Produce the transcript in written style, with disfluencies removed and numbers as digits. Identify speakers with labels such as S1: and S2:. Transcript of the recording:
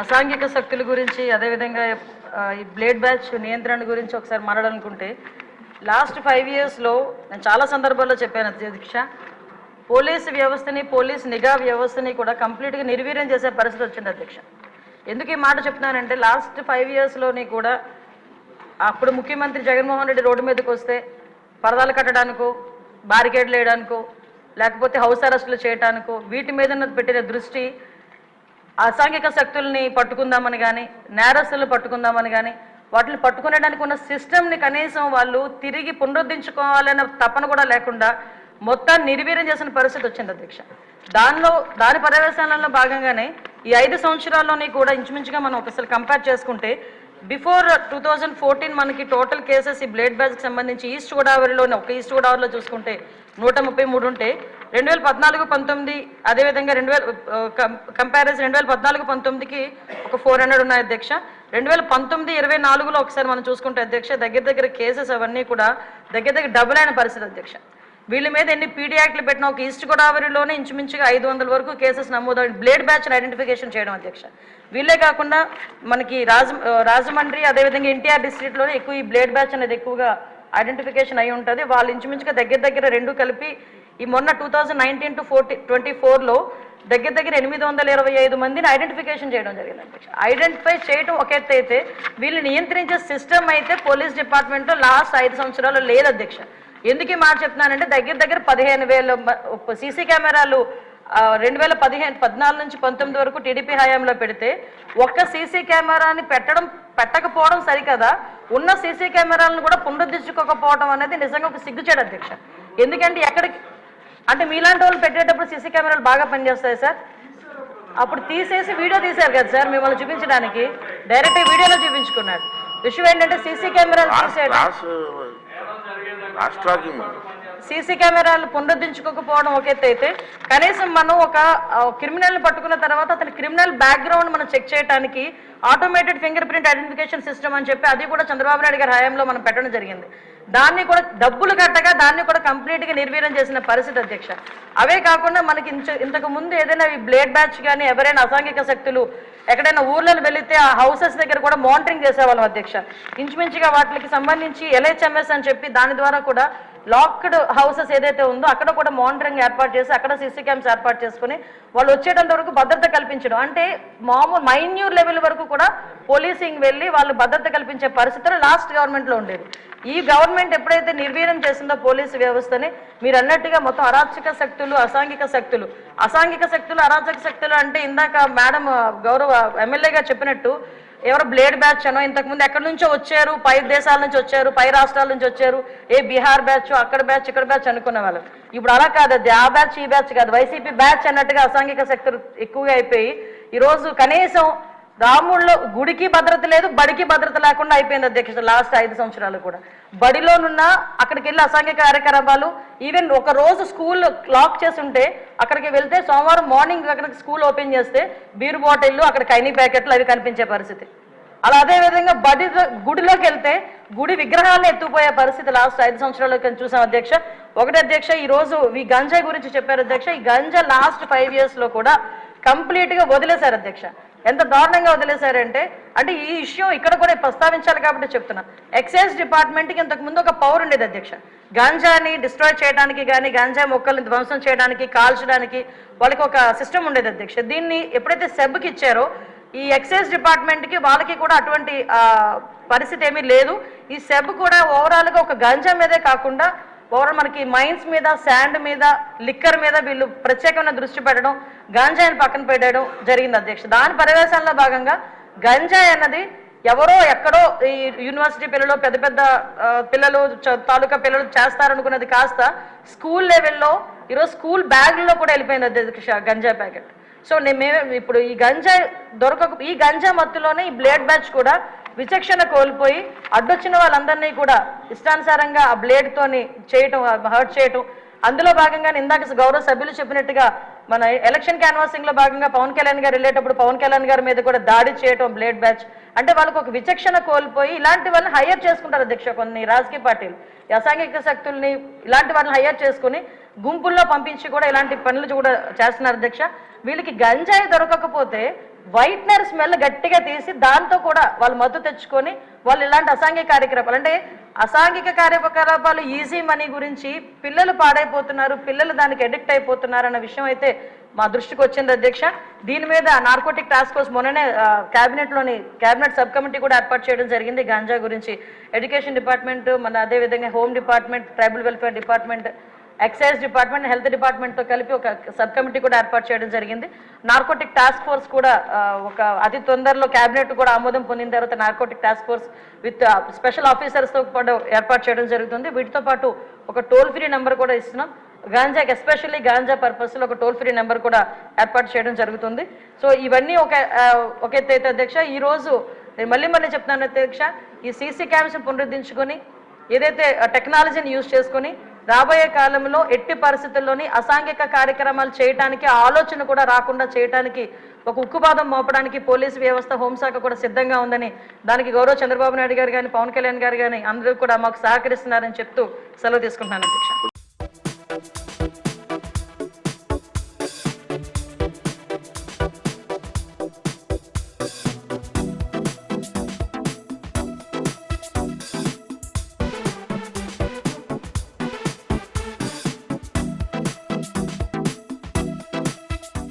S1: అసాంఘిక శక్తుల గురించి అదేవిధంగా ఈ బ్లేడ్ బ్యాచ్ నియంత్రణ గురించి ఒకసారి మాట్లాడాలనుకుంటే లాస్ట్ 5 ఇయర్స్లో నేను చాలా సందర్భాల్లో చెప్పాను అధ్యక్ష, పోలీసు వ్యవస్థని పోలీస్ నిఘా వ్యవస్థని కూడా కంప్లీట్గా నిర్వీర్యం చేసే పరిస్థితి వచ్చింది అధ్యక్ష. ఎందుకు ఈ మాట చెప్తున్నానంటే లాస్ట్ 5 ఇయర్స్లోని కూడా అప్పుడు ముఖ్యమంత్రి జగన్మోహన్ రెడ్డి రోడ్డు మీదకి వస్తే పరదాలు కట్టడానికో బారికేడ్లు వేయడానికో లేకపోతే హౌస్ అరెస్టులు చేయడానికో వీటి మీద పెట్టిన దృష్టి అసాంఘిక శక్తుల్ని పట్టుకుందామని కానీ నేరస్తులు పట్టుకుందామని కానీ వాటిని పట్టుకునేడానికి ఉన్న సిస్టమ్ని కనీసం వాళ్ళు తిరిగి పునరుద్ధరించుకోవాలనే తపన కూడా లేకుండా మొత్తాన్ని నిర్వీర్యం చేసిన పరిస్థితి వచ్చింది అధ్యక్ష. దాని పర్యవేక్షణలో భాగంగానే ఈ 5 సంవత్సరాల్లోని కూడా ఇంచుమించుగా మనం ఒకసారి కంపేర్ చేసుకుంటే బిఫోర్ 2014 మనకి టోటల్ కేసెస్ ఈ బ్లేడ్ బ్యాచ్కి సంబంధించి ఈస్ట్ గోదావరిలోనే ఒక ఈస్ట్ గోదావరిలో చూసుకుంటే 133 ఉంటే 2014-19 అదేవిధంగా కంపారిజన్ 2014-19కి ఒక 400 ఉన్నాయి అధ్యక్ష. 2019-24లో ఒకసారి మనం చూసుకుంటే అధ్యక్ష దగ్గర కేసెస్ అవన్నీ కూడా దగ్గర డబుల్ అయిన పరిస్థితి అధ్యక్ష. వీళ్ళ మీద ఎన్ని పీడీ యాక్ట్లు పెట్టినా ఒక ఈస్ట్ గోదావరిలోనే ఇంచుమించుగా 500 వరకు కేసెస్ నమోదు బ్లేడ్ బ్యాచ్ని ఐడెంటిఫికేషన్ చేయడం అధ్యక్ష. వీళ్ళే కాకుండా మనకి రాజమండ్రి అదేవిధంగా ఎన్టీఆర్ డిస్ట్రిక్ట్లోనే ఎక్కువ ఈ బ్లేడ్ బ్యాచ్ అనేది ఎక్కువగా ఐడెంటిఫికేషన్ అయి ఉంటుంది. వాళ్ళు ఇంచుమించుగా దగ్గర రెండు కలిపి ఈ మొన్న 2019-24లో దగ్గర 825 మందిని ఐడెంటిఫికేషన్ చేయడం జరిగింది అధ్యక్ష. ఐడెంటిఫై చేయడం ఒక ఎత్తు అయితే వీళ్ళు నియంత్రించే సిస్టమ్ అయితే పోలీస్ డిపార్ట్మెంట్లో లాస్ట్ 5 సంవత్సరాలు లేదు అధ్యక్ష. ఎందుకు ఈ మాట చెప్తున్నానంటే దగ్గర 15,000 సీసీ కెమెరాలు 2014-19 వరకు టీడీపీ హయాంలో పెడితే ఒక్క సీసీ కెమెరాని పెట్టకపోవడం సరికదా ఉన్న సీసీ కెమెరాలను కూడా పునరుద్ధరించుకోకపోవడం అనేది నిజంగా ఒక సిగ్గుచేడు అధ్యక్ష. ఎందుకంటే అంటే మీలాంటి వాళ్ళు పెట్టేటప్పుడు సీసీ కెమెరాలు బాగా పనిచేస్తాయి సార్. అప్పుడు తీసేసి వీడియో తీశారు కదా సార్ మిమ్మల్ని చూపించడానికి, డైరెక్ట్ వీడియోలో చూపించుకున్నాడు. విషయం ఏంటంటే సీసీ కెమెరాలు సీసీ కెమెరాలు పునరుద్ధరించుకోకపోవడం ఒక ఎత్తు అయితే కనీసం మనం ఒక క్రిమినల్ని పట్టుకున్న తర్వాత అతని క్రిమినల్ బ్యాక్గ్రౌండ్ మనం చెక్ చేయడానికి automated finger print identification system అని చెప్పి అది కూడా చంద్రబాబు నాయుడు గారి హయాంలో మనం పెట్టడం జరిగింది. దాన్ని కూడా డబ్బులు కట్టగా దాన్ని కూడా కంప్లీట్గా నిర్వీర్యం చేసిన పరిస్థితి అధ్యక్ష. అవే కాకుండా మనకి ఇంతకు ముందు ఏదైనా ఈ బ్లేడ్ బ్యాచ్ కానీ ఎవరైనా అసాంఘిక శక్తులు ఎక్కడైనా ఊర్లలో వెళితే ఆ హౌసెస్ దగ్గర కూడా మానిటరింగ్ చేసేవాళ్ళం అధ్యక్ష. ఇంచుమించుగా వాటికి సంబంధించి LHMS అని చెప్పి దాని ద్వారా కూడా లాక్డ్ హౌసెస్ ఏదైతే ఉందో అక్కడ కూడా మానిటరింగ్ ఏర్పాటు చేసి అక్కడ సీసీ క్యామ్స్ ఏర్పాటు చేసుకుని వాళ్ళు వచ్చేటంత వరకు భద్రత కల్పించడం, అంటే మామూలు మైన్యూర్ లెవెల్ వరకు కూడా పోలీసింగ్ వెళ్ళి వాళ్ళు భద్రత కల్పించే పరిస్థితులు లాస్ట్ గవర్నమెంట్లో ఉండేది. ఈ గవర్నమెంట్ ఎప్పుడైతే నిర్వీర్యం చేసిందో పోలీసు వ్యవస్థని మీరు అన్నట్టుగా మొత్తం అరాచక శక్తులు అసాంఘిక శక్తులు అరాచక శక్తులు అంటే ఇందాక మేడం గౌరవ ఎమ్మెల్యే గారు చెప్పినట్టు ఎవరో బ్లేడ్ బ్యాచ్ అనో ఇంతకుముందు ఎక్కడి నుంచో వచ్చారు, పై దేశాల నుంచి వచ్చారు, పై రాష్ట్రాల నుంచి వచ్చారు, బీహార్ బ్యాచ్ అక్కడ బ్యాచ్ ఇక్కడ బ్యాచ్ అనుకునే వాళ్ళు. ఇప్పుడు అలా కాదు, అది ఆ బ్యాచ్ ఈ బ్యాచ్ కాదు, వైసీపీ బ్యాచ్ అన్నట్టుగా అసాంఘిక శక్తులు ఎక్కువగా అయిపోయి ఈరోజు కనీసం రాముల్లో గుడికి భద్రత లేదు, బడికి భద్రత లేకుండా అయిపోయింది అధ్యక్ష. లాస్ట్ 5 సంవత్సరాలు కూడా బడిలోనున్న అక్కడికి వెళ్ళి అసాంఘిక కార్యకలాపాలు, ఈవెన్ ఒక రోజు స్కూల్ లాక్ చేసి ఉంటే అక్కడికి వెళ్తే సోమవారం మార్నింగ్ అక్కడికి స్కూల్ ఓపెన్ చేస్తే బీరు బాటిళ్ళు అక్కడ కైనీ ప్యాకెట్లు అవి కనిపించే పరిస్థితి. అలా అదేవిధంగా గుడిలోకి వెళ్తే గుడి విగ్రహాలను ఎత్తుకుపోయే పరిస్థితి లాస్ట్ 5 సంవత్సరాలు చూసాం అధ్యక్ష. ఒకటి అధ్యక్ష, ఈరోజు ఈ గంజాయి గురించి చెప్పారు అధ్యక్ష. ఈ గంజా లాస్ట్ 5 ఇయర్స్లో కూడా కంప్లీట్గా వదిలేశారు అధ్యక్ష. ఎంత దారుణంగా వదిలేశారంటే అంటే ఈ ఇష్యూ ఇక్కడ కూడా ప్రస్తావించాలి కాబట్టి చెప్తున్నా. ఎక్సైజ్ డిపార్ట్మెంట్కి ఇంతకుముందు ఒక పవర్ ఉండేది అధ్యక్ష. గాంజాని డిస్ట్రాయ్ చేయడానికి కానీ గాంజా మొక్కల్ని ధ్వంసం చేయడానికి కాల్చడానికి వాళ్ళకి ఒక సిస్టమ్ ఉండేది అధ్యక్ష. దీన్ని ఎప్పుడైతే సెబ్కి ఇచ్చారో ఈ ఎక్సైజ్ డిపార్ట్మెంట్కి వాళ్ళకి కూడా అటువంటి పరిస్థితి ఏమీ లేదు. ఈ సెబ్ కూడా ఓవరాల్గా ఒక గంజా మీదే కాకుండా ఓవరాల్ మనకి మైన్స్ మీద శాండ్ మీద లిక్కర్ మీద వీళ్ళు ప్రత్యేకమైన దృష్టి పెట్టడం, గంజాయిని పక్కన పెట్టడం జరిగింది అధ్యక్ష. దాని పర్యవేక్షణలో భాగంగా గంజాయి అన్నది ఎవరో ఎక్కడో ఈ యూనివర్సిటీ పిల్లలు పెద్ద పిల్లలు తాలూకా పిల్లలు చేస్తారనుకున్నది కాస్త స్కూల్ లెవెల్లో ఈరోజు స్కూల్ బ్యాగ్లో కూడా వెళ్ళిపోయింది అధ్యక్ష గంజాయి ప్యాకెట్. సో మేము ఇప్పుడు ఈ గంజా మత్తులోనే ఈ బ్లేడ్ బ్యాచ్ కూడా విచక్షణ కోల్పోయి అడ్డొచ్చిన వాళ్ళందరినీ కూడా ఇష్టానుసారంగా ఆ బ్లేడ్తోని చేయటం, హర్ట్ చేయటం. అందులో భాగంగా ఇందాక గౌరవ సభ్యులు చెప్పినట్టుగా మన ఎలక్షన్ క్యాన్వాసింగ్లో భాగంగా పవన్ కళ్యాణ్ గారు వెళ్ళేటప్పుడు పవన్ కళ్యాణ్ గారి మీద కూడా దాడి చేయటం బ్లేడ్ బ్యాచ్. అంటే వాళ్ళకు ఒక విచక్షణ కోల్పోయి ఇలాంటి వాళ్ళని హైయర్ చేసుకుంటారు అధ్యక్ష. కొన్ని రాజకీయ పార్టీలు అసాంఘిక శక్తుల్ని ఇలాంటి వాళ్ళని హైయర్ చేసుకుని గుంపుల్లో పంపించి కూడా ఇలాంటి పనులు కూడా చేస్తున్నారు అధ్యక్ష. వీళ్ళకి గంజాయి దొరకకపోతే వైట్నర్ స్మెల్ గట్టిగా తీసి దాంతో కూడా వాళ్ళు మద్దతు తెచ్చుకొని వాళ్ళు ఇలాంటి అసాంఘిక కార్యకలాపాలు అంటే అసాంఘిక కార్యకలాపాలు ఈజీ మనీ గురించి పిల్లలు పాడైపోతున్నారు, పిల్లలు దానికి అడిక్ట్ అయిపోతున్నారు అన్న విషయం అయితే మా దృష్టికి వచ్చింది అధ్యక్ష. దీని మీద నార్కోటిక్ టాస్క్ ఫోర్స్ మొన్ననే క్యాబినెట్ సబ్ కమిటీ కూడా ఏర్పాటు చేయడం జరిగింది. గాంజా గురించి ఎడ్యుకేషన్ డిపార్ట్మెంట్, మన అదేవిధంగా home department, tribal welfare department, excise department, health డిపార్ట్మెంట్తో కలిపి ఒక సబ్ కమిటీ కూడా ఏర్పాటు చేయడం జరిగింది. నార్కోటిక్ టాస్క్ ఫోర్స్ కూడా ఒక అతి తొందరలో క్యాబినెట్ కూడా ఆమోదం పొందిన తర్వాత narcotic task force with special ఆఫీసర్స్తో పాటు ఏర్పాటు చేయడం జరుగుతుంది. వీటితో పాటు ఒక టోల్ ఫ్రీ నెంబర్ కూడా ఇస్తున్నాం. గాంజాకి ఎస్పెషల్లీ గాంజా పర్పస్లో ఒక టోల్ ఫ్రీ నెంబర్ కూడా ఏర్పాటు చేయడం జరుగుతుంది. సో ఇవన్నీ ఒక ఎత్తు అయితే అధ్యక్ష. ఈరోజు నేను మళ్ళీ చెప్తున్నాను అధ్యక్ష, ఈ సీసీ క్యామ్స్ పునరుద్ధరించుకొని ఏదైతే టెక్నాలజీని యూజ్ చేసుకొని రాబోయే కాలంలో ఎట్టి పరిస్థితుల్లోని అసాంఘిక కార్యక్రమాలు చేయడానికి ఆలోచన కూడా రాకుండా చేయడానికి ఒక ఉక్కుపాదం మోపడానికి పోలీసు వ్యవస్థ, హోంశాఖ కూడా సిద్ధంగా ఉందని, దానికి గౌరవ చంద్రబాబు నాయుడు గారు కానీ, పవన్ కళ్యాణ్ గారు కానీ అందరూ కూడా మాకు సహకరిస్తున్నారని చెప్తూ సెలవు తీసుకుంటున్నాను అధ్యక్ష.